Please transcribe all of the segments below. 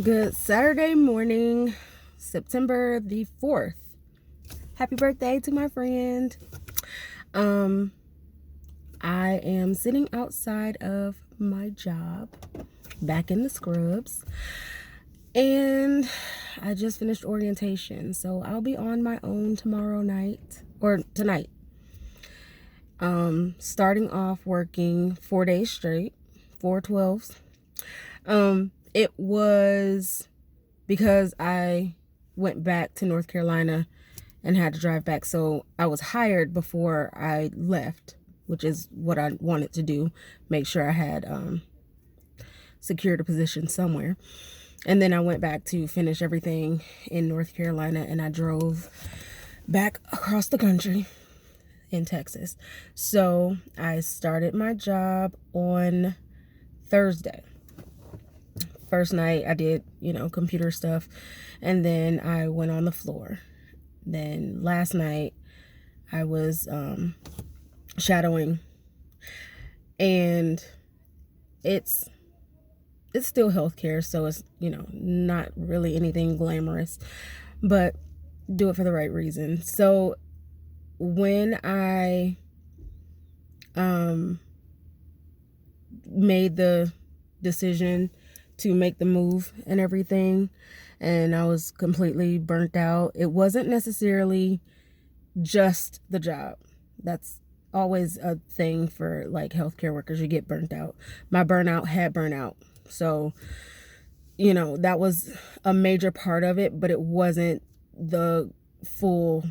Good Saturday morning, September the 4th. Happy birthday to my friend. Um, I am sitting outside of my job, back in the scrubs, and I just finished orientation, so I'll be on my own tomorrow night, or tonight. Starting off working 4 days straight, 4 12s. It was because I went back to North Carolina and had to drive back. So I was hired before I left, which is what I wanted to do. Make sure I had secured a position somewhere. And then I went back to finish everything in North Carolina, and I drove back across the country in Texas. So I started my job on Thursday. First night I did, computer stuff, and then I went on the floor. Then last night I was shadowing, and it's still healthcare, so it's, not really anything glamorous, but do it for the right reason. So when I made the decision to make the move and everything, and I was completely burnt out, it wasn't necessarily just the job. That's always a thing for like healthcare workers. You get burnt out. My burnout had burnout. So, that was a major part of it, but it wasn't the full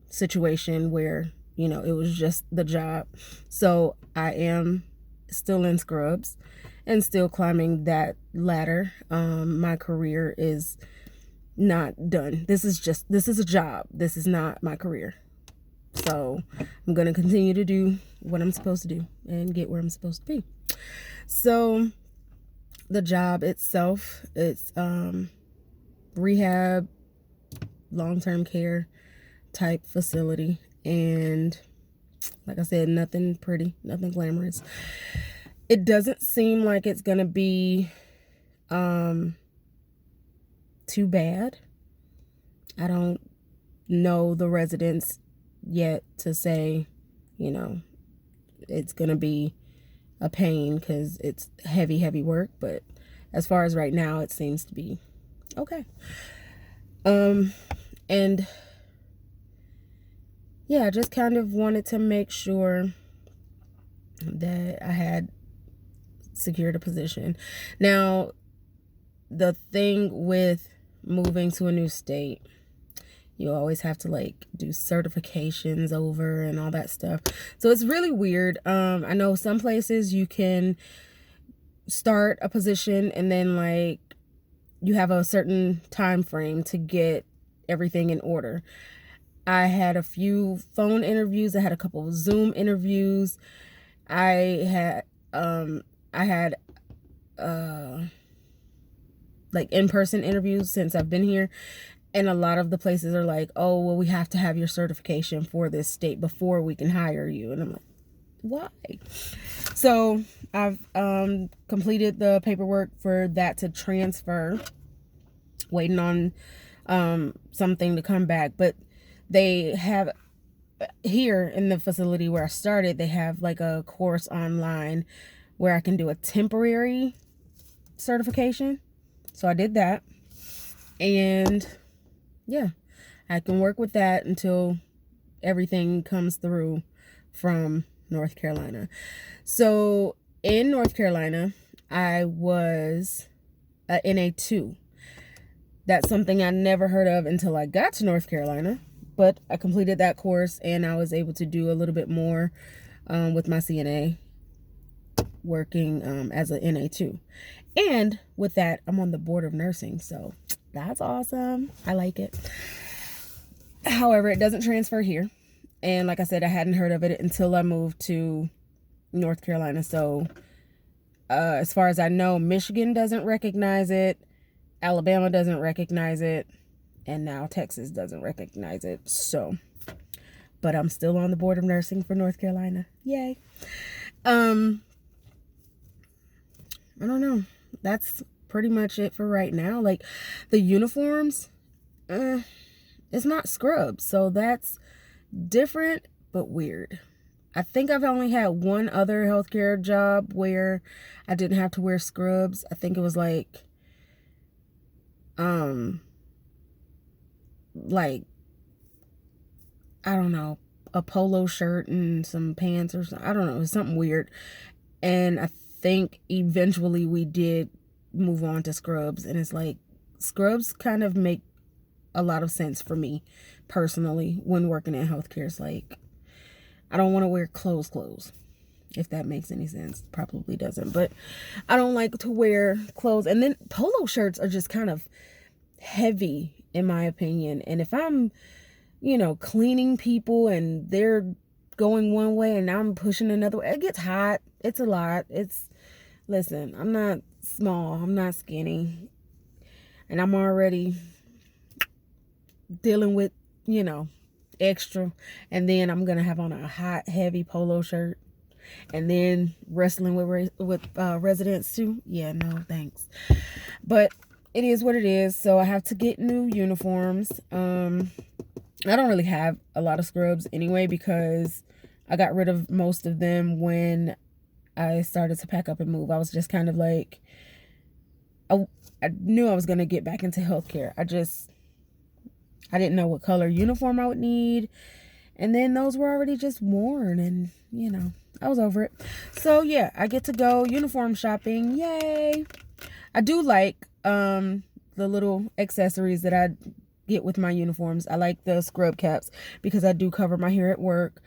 situation where, it was just the job. So I am still in scrubs and still climbing that ladder. My career is not done. This is a job. This is not my career. So I'm going to continue to do what I'm supposed to do and get where I'm supposed to be. So the job itself, it's rehab, long-term care type facility. And like I said, nothing pretty, nothing glamorous. It doesn't seem like it's going to be too bad. I don't know the residents yet to say, it's going to be a pain, because it's heavy work. But as far as right now, it seems to be okay. And yeah, I just kind of wanted to make sure that I had secured a position. Now, the thing with moving to a new state, you always have to like do certifications over and all that stuff. So it's really weird. I know some places you can start a position and then like you have a certain time frame to get everything in order. I had a few phone interviews. I had a couple of Zoom interviews. I had like in-person interviews since I've been here. And a lot of the places are like, oh, well, we have to have your certification for this state before we can hire you. And I'm like, why? So I've completed the paperwork for that to transfer, waiting on something to come back. But they have, here in the facility where I started, they have like a course online where I can do a temporary certification. So I did that. And yeah, I can work with that until everything comes through from North Carolina. So in North Carolina, I was a NA2. That's something I never heard of until I got to North Carolina. But I completed that course, and I was able to do a little bit more with my CNA, working as a NA2. And with that, I'm on the board of nursing. So that's awesome. I like it. However, it doesn't transfer here. And like I said, I hadn't heard of it until I moved to North Carolina. So as far as I know, Michigan doesn't recognize it. Alabama doesn't recognize it. And now Texas doesn't recognize it. So, but I'm still on the board of nursing for North Carolina. Yay. I don't know. That's pretty much it for right now. Like the uniforms, it's not scrubs, so that's different but weird. I think I've only had one other healthcare job where I didn't have to wear scrubs. I think it was like I don't know, a polo shirt and some pants or something. I don't know, it was something weird. And I think eventually we did move on to scrubs, and it's like scrubs kind of make a lot of sense for me personally when working in healthcare. It's like I don't want to wear clothes, if that makes any sense. Probably doesn't, but I don't like to wear clothes. And then polo shirts are just kind of heavy in my opinion, and if I'm cleaning people and they're going one way and I'm pushing another way, it gets hot. It's a lot. Listen, I'm not small, I'm not skinny, and I'm already dealing with extra, and then I'm gonna have on a hot heavy polo shirt and then wrestling with residents too. Yeah, no thanks. But it is what it is, so I have to get new uniforms. I don't really have a lot of scrubs anyway because I got rid of most of them when I started to pack up and move. I was just kind of like, I knew I was going to get back into healthcare. I didn't know what color uniform I would need. And then those were already just worn, and I was over it. So yeah, I get to go uniform shopping. Yay. I do like the little accessories that I get with my uniforms. I like the scrub caps because I do cover my hair at work.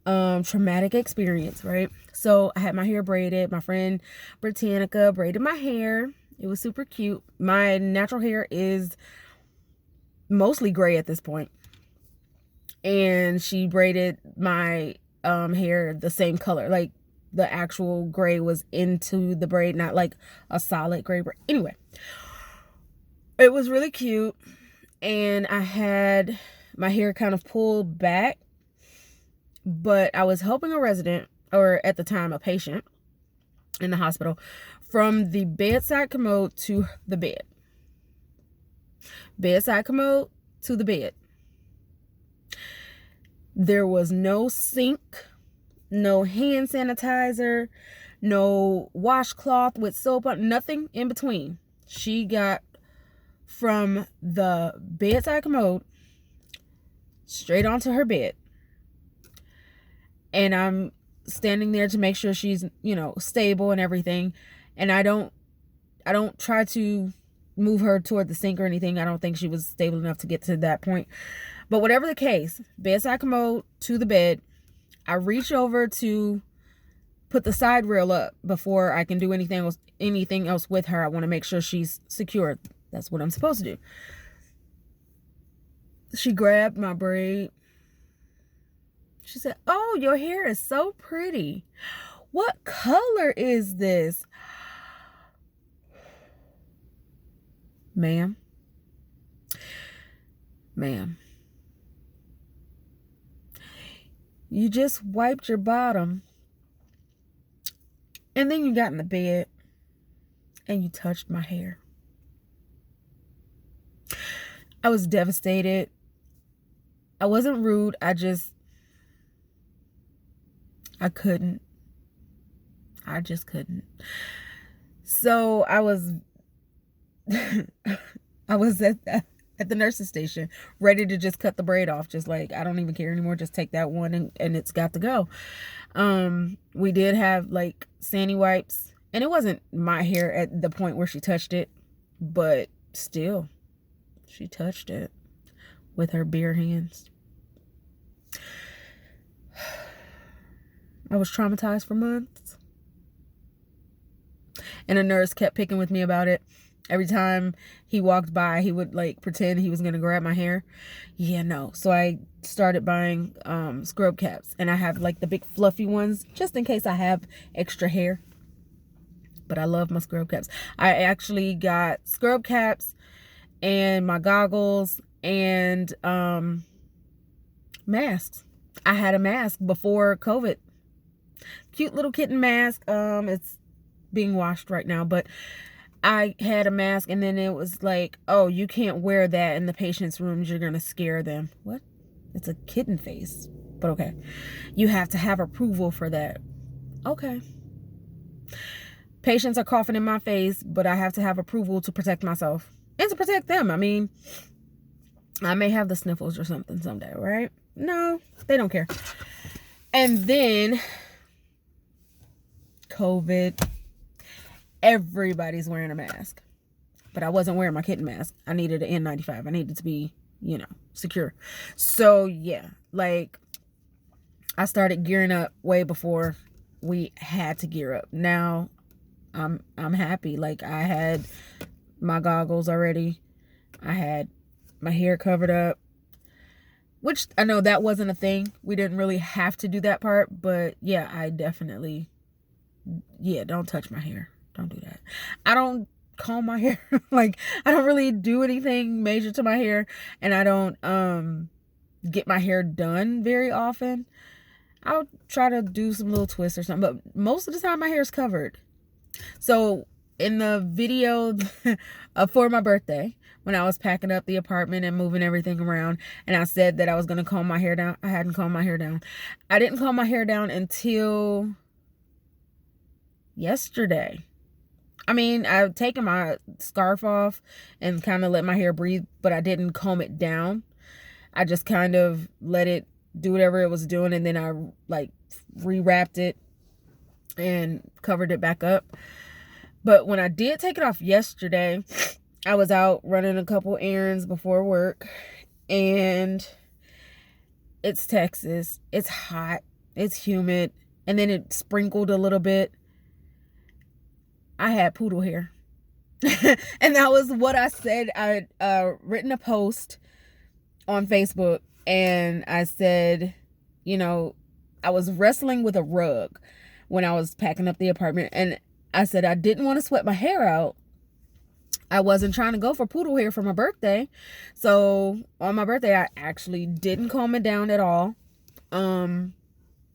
Traumatic experience, right? So I had my hair braided. My friend Britannica braided my hair. It was super cute. My natural hair is mostly gray at this point, and she braided my hair the same color, like the actual gray was into the braid, not like a solid gray braid. Anyway, it was really cute. And I had my hair kind of pulled back, but I was helping a resident, or at the time a patient in the hospital, from the bedside commode to the bed. Bedside commode to the bed. There was no sink, no hand sanitizer, no washcloth with soap on, nothing in between. She got from the bedside commode straight onto her bed, and I'm standing there to make sure she's stable and everything, and I don't try to move her toward the sink or anything. I don't think she was stable enough to get to that point, but whatever the case, bedside commode to the bed. I reach over to put the side rail up before I can do anything else with her. I want to make sure she's secure. That's what I'm supposed to do. She grabbed my braid. She said, "Oh, your hair is so pretty. What color is this?" Ma'am, you just wiped your bottom, and then you got in the bed and you touched my hair. I was devastated. I wasn't rude. I couldn't. I just couldn't. So I was at the nurse's station, ready to just cut the braid off. Just like, I don't even care anymore. Just take that one and it's got to go. We did have like sandy wipes, and it wasn't my hair at the point where she touched it, but still, she touched it with her bare hands. I was traumatized for months. And a nurse kept picking with me about it. Every time he walked by, he would like pretend he was going to grab my hair. Yeah, no. So I started buying scrub caps. And I have like the big fluffy ones just in case I have extra hair. But I love my scrub caps. I actually got scrub caps and my goggles and masks. I had a mask before COVID. Cute little kitten mask. It's being washed right now, but I had a mask and then it was like, oh, you can't wear that in the patient's rooms. You're going to scare them. What? It's a kitten face. But okay. You have to have approval for that. Okay. Patients are coughing in my face, but I have to have approval to protect myself and to protect them. I mean, I may have the sniffles or something someday, right? No, they don't care. And then COVID, everybody's wearing a mask, but I wasn't wearing my kitten mask. I needed an N95. I needed to be, secure. So yeah, like I started gearing up way before we had to gear up. Now I'm happy. Like I had my goggles already. I had my hair covered up, which I know that wasn't a thing. We didn't really have to do that part, but yeah, I definitely, don't touch my hair. Don't do that. I don't comb my hair. Like I don't really do anything major to my hair, and I don't get my hair done very often. I'll try to do some little twists or something, but most of the time my hair is covered. So in the video for my birthday, when I was packing up the apartment and moving everything around, and I said that I was going to comb my hair down, I hadn't combed my hair down. I didn't comb my hair down until yesterday. I mean, I've taken my scarf off and kind of let my hair breathe, but I didn't comb it down. I just kind of let it do whatever it was doing, and then I like rewrapped it and covered it back up. But when I did take it off yesterday, I was out running a couple errands before work, and it's Texas. It's hot. It's humid. And then it sprinkled a little bit. I had poodle hair. And that was what I said. I had written a post on Facebook, and I said, I was wrestling with a rug when I was packing up the apartment, and I said I didn't want to sweat my hair out. I wasn't trying to go for poodle hair for my birthday. So on my birthday, I actually didn't comb it down at all. And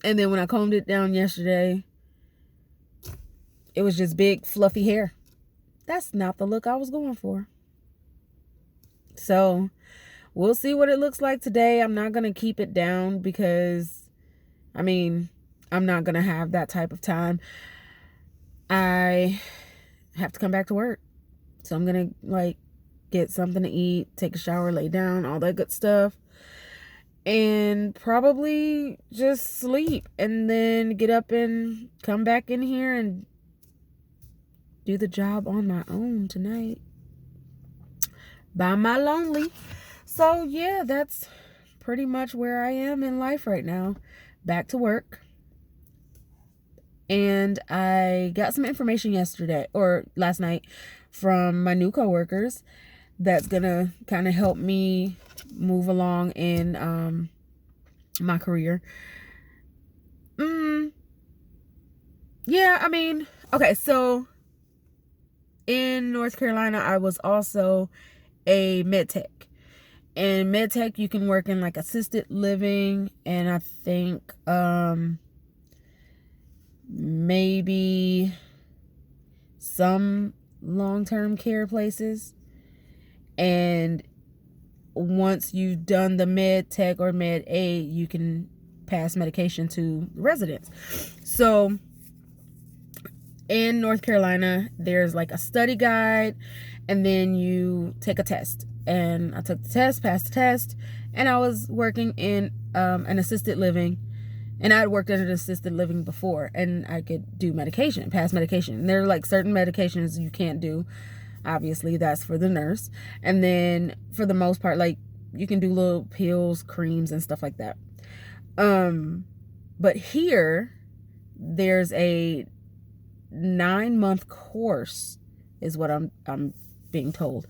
then when I combed it down yesterday, it was just big fluffy hair. That's not the look I was going for. So we'll see what it looks like today. I'm not going to keep it down because, I'm not going to have that type of time. I have to come back to work. So I'm going to get something to eat, take a shower, lay down, all that good stuff. And probably just sleep and then get up and come back in here and do the job on my own tonight. By my lonely. So yeah, that's pretty much where I am in life right now. Back to work. And I got some information last night from my new coworkers that's gonna kind of help me move along in my career. Yeah, okay, so in North Carolina, I was also a med tech. In med tech, you can work in like assisted living, and I think maybe some long-term care places. And once you've done the med tech or med aid, you can pass medication to residents. So in North Carolina, there's like a study guide, and then you take a test. And I took the test, passed the test, and I was working in an assisted living. And I had worked at an assisted living before, and I could do medication, pass medication. And there are like certain medications you can't do. Obviously, that's for the nurse. And then for the most part, like you can do little pills, creams, and stuff like that. But here, there's a 9-month course, is what I'm being told.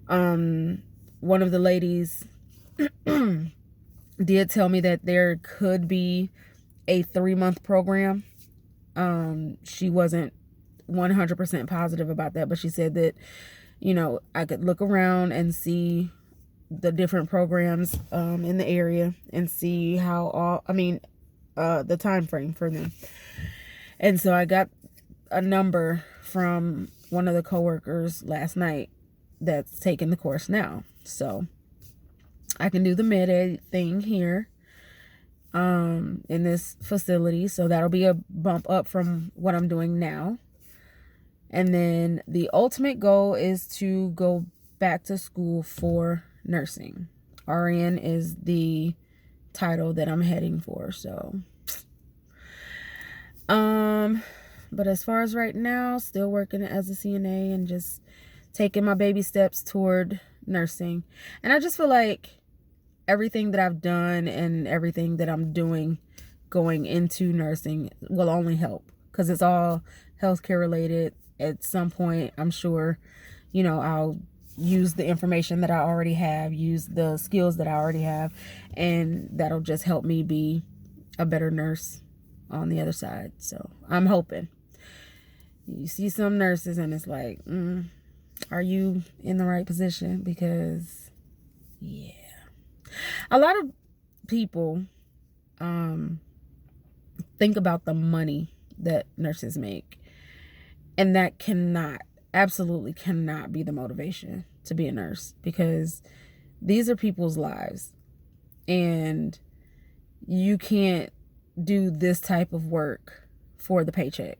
One of the ladies did tell me that there could be a 3-month program. She wasn't 100% positive about that, but she said that, I could look around and see the different programs in the area and see the time frame for them. And so I got a number from one of the coworkers last night that's taking the course now. So I can do the med-ed thing here in this facility. So that'll be a bump up from what I'm doing now. And then the ultimate goal is to go back to school for nursing. RN is the title that I'm heading for. So but as far as right now, still working as a CNA and just taking my baby steps toward nursing. And I just feel like everything that I've done and everything that I'm doing going into nursing will only help, because it's all healthcare related. At some point, I'm sure, I'll use the information that I already have, use the skills that I already have, and that'll just help me be a better nurse on the other side. So I'm hoping. You see some nurses and it's like, are you in the right position? Because a lot of people think about the money that nurses make, and that absolutely cannot be the motivation to be a nurse, because these are people's lives, and you can't do this type of work for the paycheck.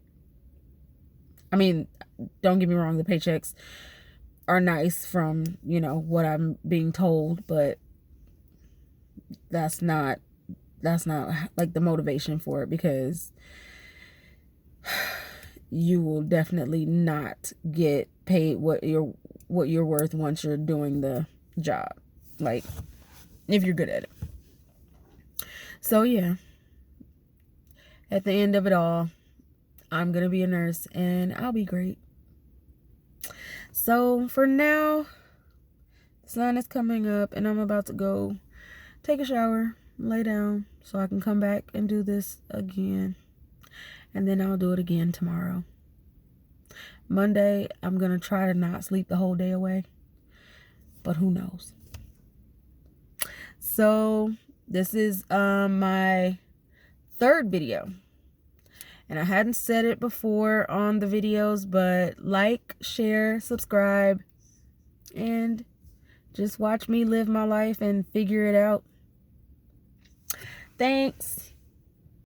I mean, don't get me wrong, the paychecks are nice from, what I'm being told, but that's not like the motivation for it, because you will definitely not get paid what you're worth once you're doing the job, like if you're good at it. So yeah, at the end of it all, I'm gonna be a nurse and I'll be great. So for now, the sun is coming up and I'm about to go take a shower, lay down so I can come back and do this again. And then I'll do it again tomorrow. Monday, I'm gonna try to not sleep the whole day away, but who knows? So this is my third video. And I hadn't said it before on the videos, but like, share, subscribe, and just watch me live my life and figure it out. Thanks.